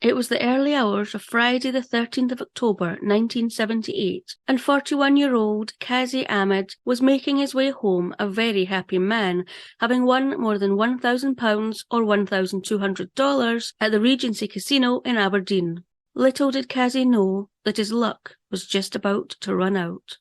It was the early hours of Friday the 13th of October 1978, and 41-year-old Kazi Ahmad was making his way home, a very happy man, having won more than £1,000 or $1,200 at the Regency Casino in Aberdeen. Little did Kazi know that his luck was just about to run out.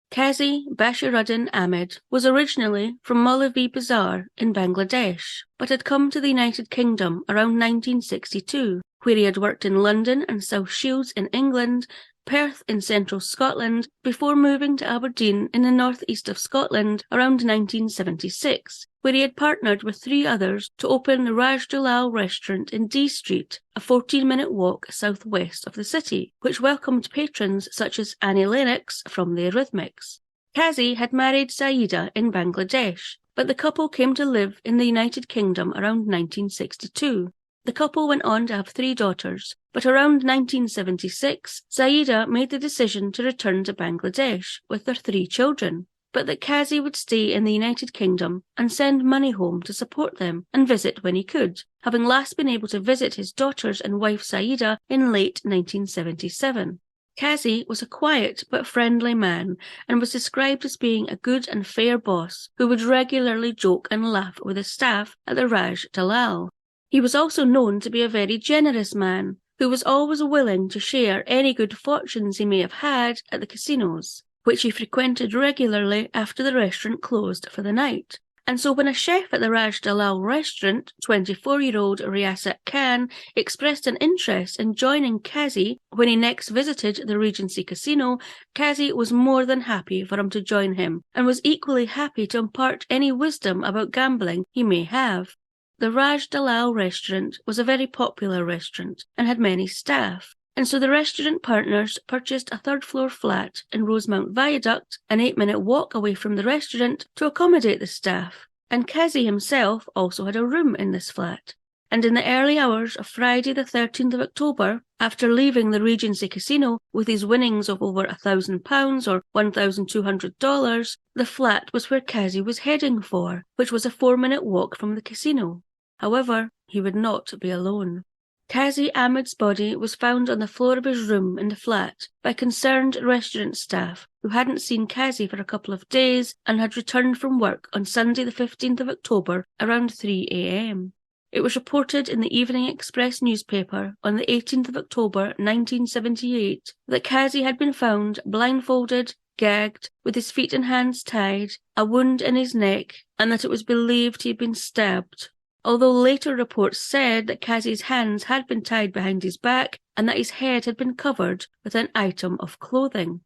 Kazi Bashiruddin Ahmed was originally from Maulavi Bazar in Bangladesh, but had come to the United Kingdom around 1962, where he had worked in London and South Shields in England, Perth in central Scotland, before moving to Aberdeen in the north-east of Scotland around 1976, where he had partnered with 3 others to open the Raj Dalal restaurant in D Street, a 14-minute walk southwest of the city, which welcomed patrons such as Annie Lennox from the Eurythmics. Kazi had married Saida in Bangladesh, but the couple came to live in the United Kingdom around 1962. The couple went on to have 3 daughters, but around 1976, Saida made the decision to return to Bangladesh with their 3 children, but that Kazi would stay in the United Kingdom and send money home to support them and visit when he could, having last been able to visit his daughters and wife Saida in late 1977. Kazi was a quiet but friendly man and was described as being a good and fair boss who would regularly joke and laugh with his staff at the Raj Dalal. He was also known to be a very generous man, who was always willing to share any good fortunes he may have had at the casinos, which he frequented regularly after the restaurant closed for the night. And so when a chef at the Raj Dalal restaurant, 24-year-old Riyasat Khan, expressed an interest in joining Kazi when he next visited the Regency Casino, Kazi was more than happy for him to join him, and was equally happy to impart any wisdom about gambling he may have. The Raj Dalal restaurant was a very popular restaurant and had many staff, and so the restaurant partners purchased a 3rd-floor flat in Rosemount Viaduct, an 8-minute walk away from the restaurant, to accommodate the staff, and Kazi himself also had a room in this flat. And in the early hours of Friday the 13th of October, after leaving the Regency Casino with his winnings of over £1,000 or $1,200, the flat was where Kazi was heading for, which was a 4-minute walk from the casino. However, he would not be alone. Kazi Ahmad's body was found on the floor of his room in the flat by concerned restaurant staff who hadn't seen Kazi for a couple of days and had returned from work on Sunday the 15th of October around 3 a.m. It was reported in the Evening Express newspaper on the 18th of October 1978 that Kazi had been found blindfolded, gagged, with his feet and hands tied, a wound in his neck, and that it was believed he had been stabbed, although later reports said that Kazi's hands had been tied behind his back and that his head had been covered with an item of clothing.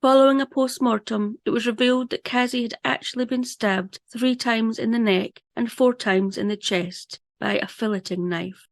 Following a post-mortem, it was revealed that Kazi had actually been stabbed 3 times in the neck and 4 times in the chest by a filleting knife.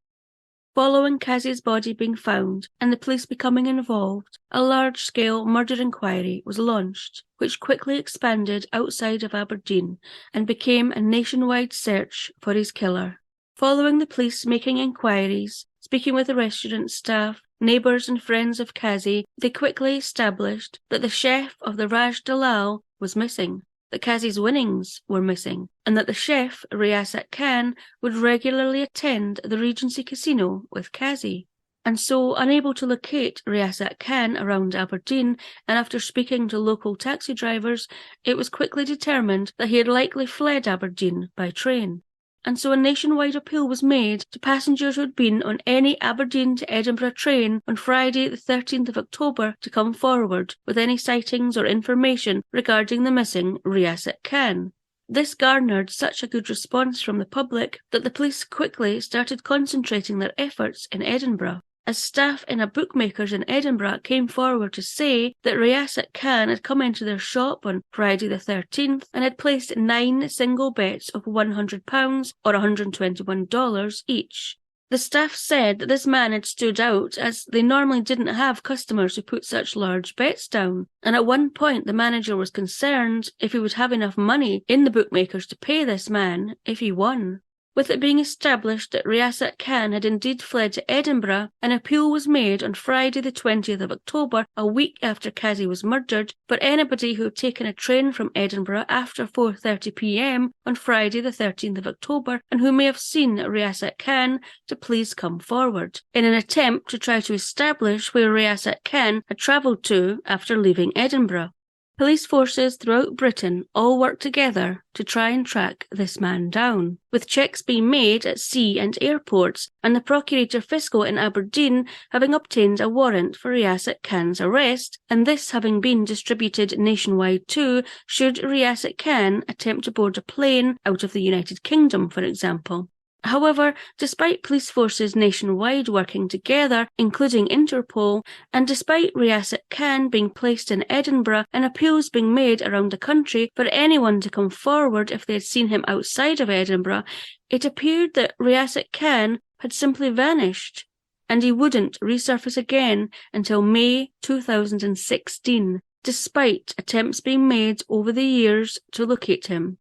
Following Kazi's body being found and the police becoming involved, a large-scale murder inquiry was launched, which quickly expanded outside of Aberdeen and became a nationwide search for his killer. Following the police making inquiries, speaking with the restaurant staff, neighbours and friends of Kazi, they quickly established that the chef of the Raj Dalal was missing, that Kazi's winnings were missing, and that the chef, Riyasat Khan, would regularly attend the Regency Casino with Kazi. And so, unable to locate Riyasat Khan around Aberdeen, and after speaking to local taxi drivers, it was quickly determined that he had likely fled Aberdeen by train. And so a nationwide appeal was made to passengers who had been on any Aberdeen to Edinburgh train on Friday the 13th of October to come forward with any sightings or information regarding the missing Riyasat Khan. This garnered such a good response from the public that the police quickly started concentrating their efforts in Edinburgh, as staff in a bookmaker's in Edinburgh came forward to say that Riyasat Khan had come into their shop on Friday the 13th and had placed 9 single bets of £100 or $121 each. The staff said that this man had stood out as they normally didn't have customers who put such large bets down, and at one point the manager was concerned if he would have enough money in the bookmakers to pay this man if he won. With it being established that Riasat Khan had indeed fled to Edinburgh, an appeal was made on Friday the 20th of October, a week after Kazi was murdered, for anybody who had taken a train from Edinburgh after 4:30 p.m. on Friday the 13th of October and who may have seen Riasat Khan to please come forward, in an attempt to try to establish where Riasat Khan had travelled to after leaving Edinburgh. Police forces throughout Britain all worked together to try and track this man down, with checks being made at sea and airports, and the Procurator Fiscal in Aberdeen having obtained a warrant for Riasat Khan's arrest, and this having been distributed nationwide too, should Riasat Khan attempt to board a plane out of the United Kingdom, for example. However, despite police forces nationwide working together, including Interpol, and despite Riasat Khan being placed in Edinburgh and appeals being made around the country for anyone to come forward if they had seen him outside of Edinburgh, it appeared that Riasat Khan had simply vanished, and he wouldn't resurface again until May 2016, despite attempts being made over the years to locate him.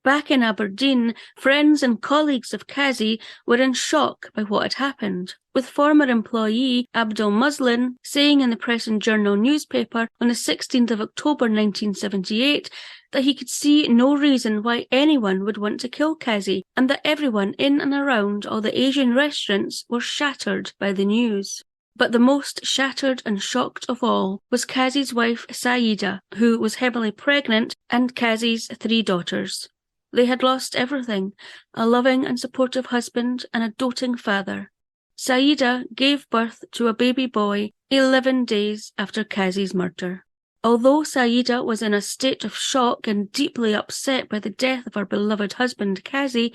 Back in Aberdeen, friends and colleagues of Kazi were in shock by what had happened, with former employee Abdul Muslin saying in the Press and Journal newspaper on the 16th of October 1978 that he could see no reason why anyone would want to kill Kazi, and that everyone in and around all the Asian restaurants were shattered by the news. But the most shattered and shocked of all was Kazi's wife Saida, who was heavily pregnant, and Kazi's 3 daughters. They had lost everything, a loving and supportive husband and a doting father. Saida gave birth to a baby boy 11 days after Kazi's murder. Although Saida was in a state of shock and deeply upset by the death of her beloved husband Kazi,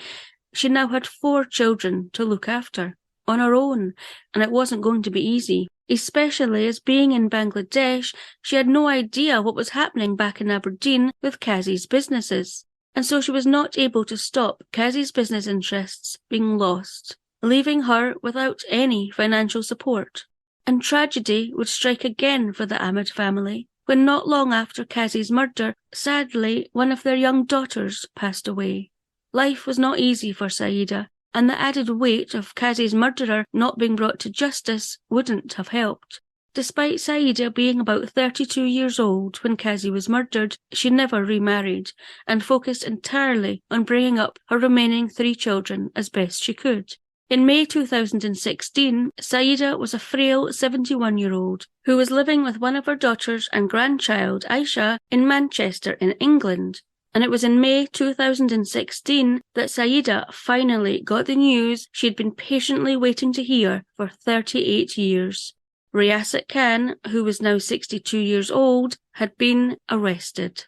she now had 4 children to look after, on her own, and it wasn't going to be easy, especially as being in Bangladesh, she had no idea what was happening back in Aberdeen with Kazi's businesses. And so she was not able to stop Kazi's business interests being lost, leaving her without any financial support. And tragedy would strike again for the Ahmad family, when not long after Kazi's murder, sadly, one of their young daughters passed away. Life was not easy for Saida, and the added weight of Kazi's murderer not being brought to justice wouldn't have helped. Despite Saida being about 32 years old when Kazi was murdered, she never remarried and focused entirely on bringing up her remaining 3 children as best she could. In May 2016, Saida was a frail 71-year-old who was living with one of her daughters and grandchild, Aisha, in Manchester in England. And it was in May 2016 that Saida finally got the news she had been patiently waiting to hear for 38 years. Riasat Khan, who was now 62 years old, had been arrested.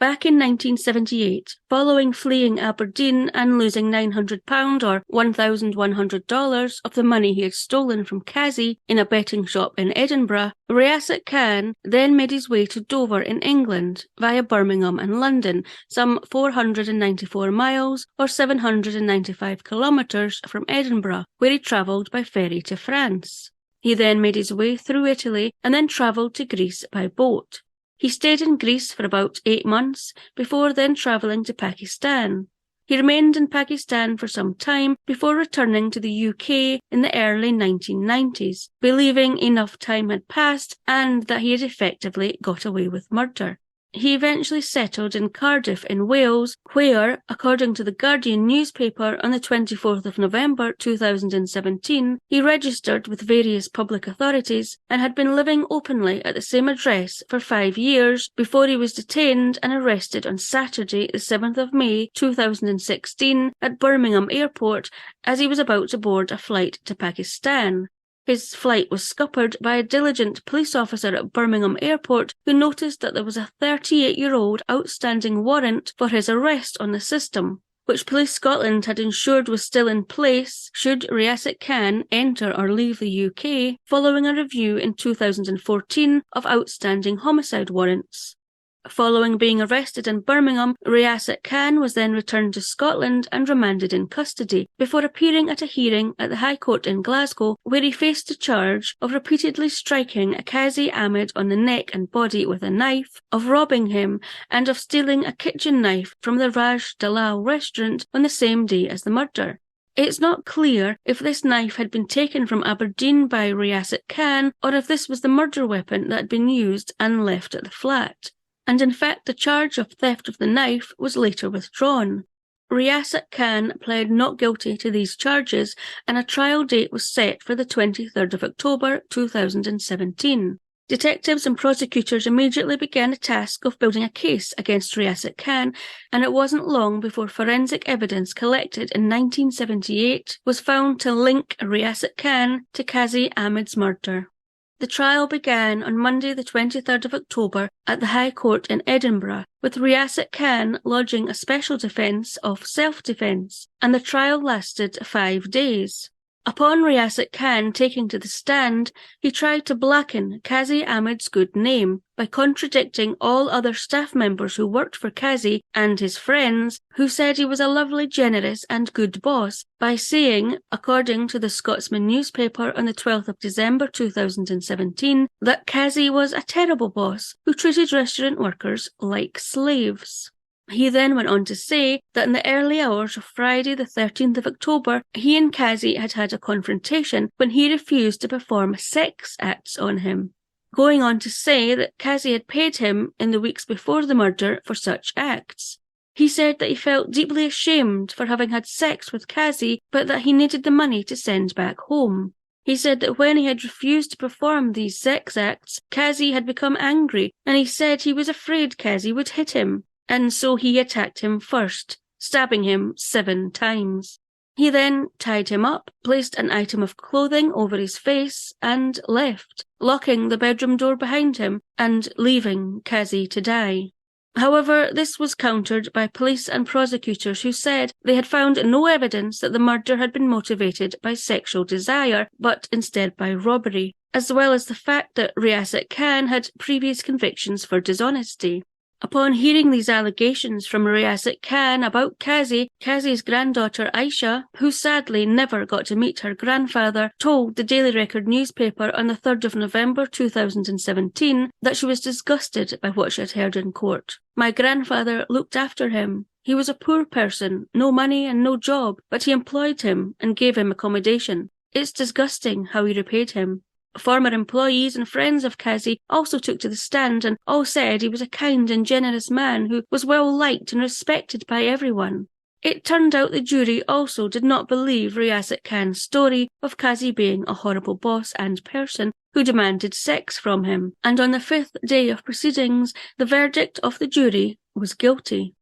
Back in 1978, following fleeing Aberdeen and losing £900 or $1,100 of the money he had stolen from Kazi in a betting shop in Edinburgh, Riasat Khan then made his way to Dover in England via Birmingham and London, some 494 miles or 795 kilometres from Edinburgh, where he travelled by ferry to France. He then made his way through Italy and then travelled to Greece by boat. He stayed in Greece for about 8 months before then travelling to Pakistan. He remained in Pakistan for some time before returning to the UK in the early 1990s, believing enough time had passed and that he had effectively got away with murder. He eventually settled in Cardiff in Wales, where, according to the Guardian newspaper on the 24th of November 2017, he registered with various public authorities and had been living openly at the same address for 5 years before he was detained and arrested on Saturday the 7th of May 2016 at Birmingham Airport as he was about to board a flight to Pakistan. His flight was scuppered by a diligent police officer at Birmingham Airport who noticed that there was a 38-year-old outstanding warrant for his arrest on the system, which Police Scotland had ensured was still in place should Riasat Khan enter or leave the UK, following a review in 2014 of outstanding homicide warrants. Following being arrested in Birmingham, Riasat Khan was then returned to Scotland and remanded in custody, before appearing at a hearing at the High Court in Glasgow, where he faced the charge of repeatedly striking Kazi Ahmad on the neck and body with a knife, of robbing him, and of stealing a kitchen knife from the Raj Dalal restaurant on the same day as the murder. It's not clear if this knife had been taken from Aberdeen by Riasat Khan, or if this was the murder weapon that had been used and left at the flat. And in fact the charge of theft of the knife was later withdrawn. Riasat Khan pled not guilty to these charges, and a trial date was set for the 23rd of October 2017. Detectives and prosecutors immediately began the task of building a case against Riasat Khan, and it wasn't long before forensic evidence collected in 1978 was found to link Riasat Khan to Kazi Ahmad's murder. The trial began on Monday the 23rd of October at the High Court in Edinburgh, with Riasat Khan lodging a special defence of self-defence, and the trial lasted 5 days. Upon Riasat Khan taking to the stand, he tried to blacken Kazi Ahmad's good name by contradicting all other staff members who worked for Kazi and his friends, who said he was a lovely, generous and good boss, by saying, according to the Scotsman newspaper on the 12th of December 2017, that Kazi was a terrible boss who treated restaurant workers like slaves. He then went on to say that in the early hours of Friday the 13th of October, he and Kazi had had a confrontation when he refused to perform sex acts on him, going on to say that Kazi had paid him in the weeks before the murder for such acts. He said that he felt deeply ashamed for having had sex with Kazi, but that he needed the money to send back home. He said that when he had refused to perform these sex acts, Kazi had become angry, and he said he was afraid Kazi would hit him. And so he attacked him first, stabbing him 7 times. He then tied him up, placed an item of clothing over his face, and left, locking the bedroom door behind him and leaving Kazi to die. However, this was countered by police and prosecutors who said they had found no evidence that the murder had been motivated by sexual desire, but instead by robbery, as well as the fact that Riasat Khan had previous convictions for dishonesty. Upon hearing these allegations from Riasat Khan about Kazi, Kazi's granddaughter Aisha, who sadly never got to meet her grandfather, told the Daily Record newspaper on the 3rd of November 2017 that she was disgusted by what she had heard in court. "My grandfather looked after him. He was a poor person, no money and no job, but he employed him and gave him accommodation. It's disgusting how he repaid him." Former employees and friends of Kazi also took to the stand and all said he was a kind and generous man who was well liked and respected by everyone. It turned out the jury also did not believe Riasat Khan's story of Kazi being a horrible boss and person who demanded sex from him, and on the 5th day of proceedings, the verdict of the jury was guilty.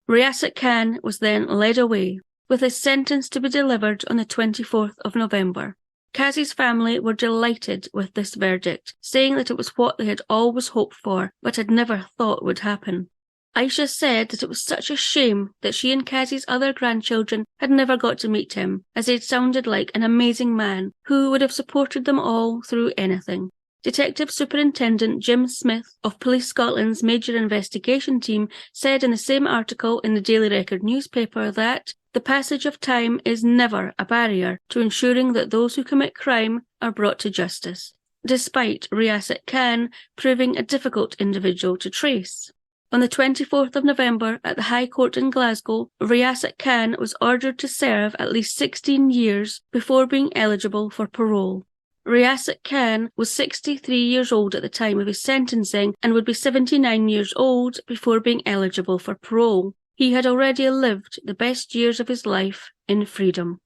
Riasat Khan was then led away, with his sentence to be delivered on the 24th of November. Kazi's family were delighted with this verdict, saying that it was what they had always hoped for, but had never thought would happen. Aisha said that it was such a shame that she and Kazi's other grandchildren had never got to meet him, as he had sounded like an amazing man who would have supported them all through anything. Detective Superintendent Jim Smith of Police Scotland's Major Investigation Team said in the same article in the Daily Record newspaper that the passage of time is never a barrier to ensuring that those who commit crime are brought to justice, despite Riasat Khan proving a difficult individual to trace. On the 24th of November at the High Court in Glasgow, Riasat Khan was ordered to serve at least 16 years before being eligible for parole. Riasat Khan was 63 years old at the time of his sentencing and would be 79 years old before being eligible for parole. He had already lived the best years of his life in freedom.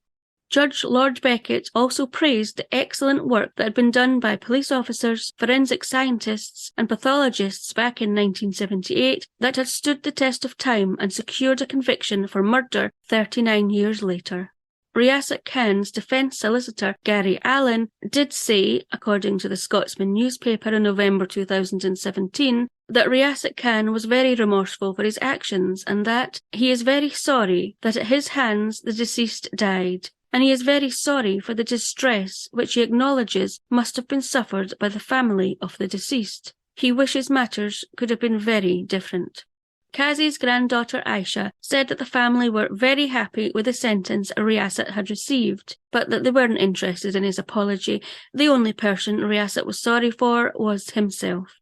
Judge Lord Beckett also praised the excellent work that had been done by police officers, forensic scientists and pathologists back in 1978 that had stood the test of time and secured a conviction for murder 39 years later. Riasat Khan's defence solicitor, Gary Allen, did say, according to the Scotsman newspaper in November 2017, that Riasat Khan was very remorseful for his actions and that he is very sorry that at his hands the deceased died, and he is very sorry for the distress which he acknowledges must have been suffered by the family of the deceased. He wishes matters could have been very different. Kazi's granddaughter Aisha said that the family were very happy with the sentence Riyasat had received, but that they weren't interested in his apology. The only person Riyasat was sorry for was himself.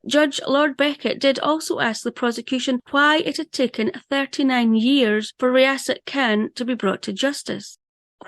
Judge Lord Beckett did also ask the prosecution why it had taken 39 years for Riyasat Khan to be brought to justice.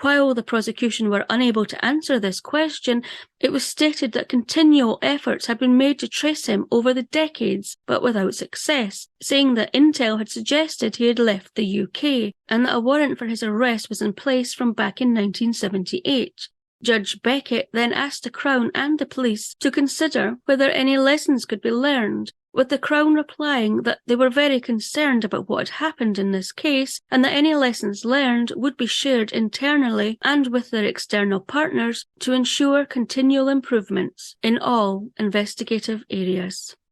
While the prosecution were unable to answer this question, it was stated that continual efforts had been made to trace him over the decades, but without success, saying that intel had suggested he had left the UK, and that a warrant for his arrest was in place from back in 1978. Judge Beckett then asked the Crown and the police to consider whether any lessons could be learned, with the Crown replying that they were very concerned about what had happened in this case and that any lessons learned would be shared internally and with their external partners to ensure continual improvements in all investigative areas.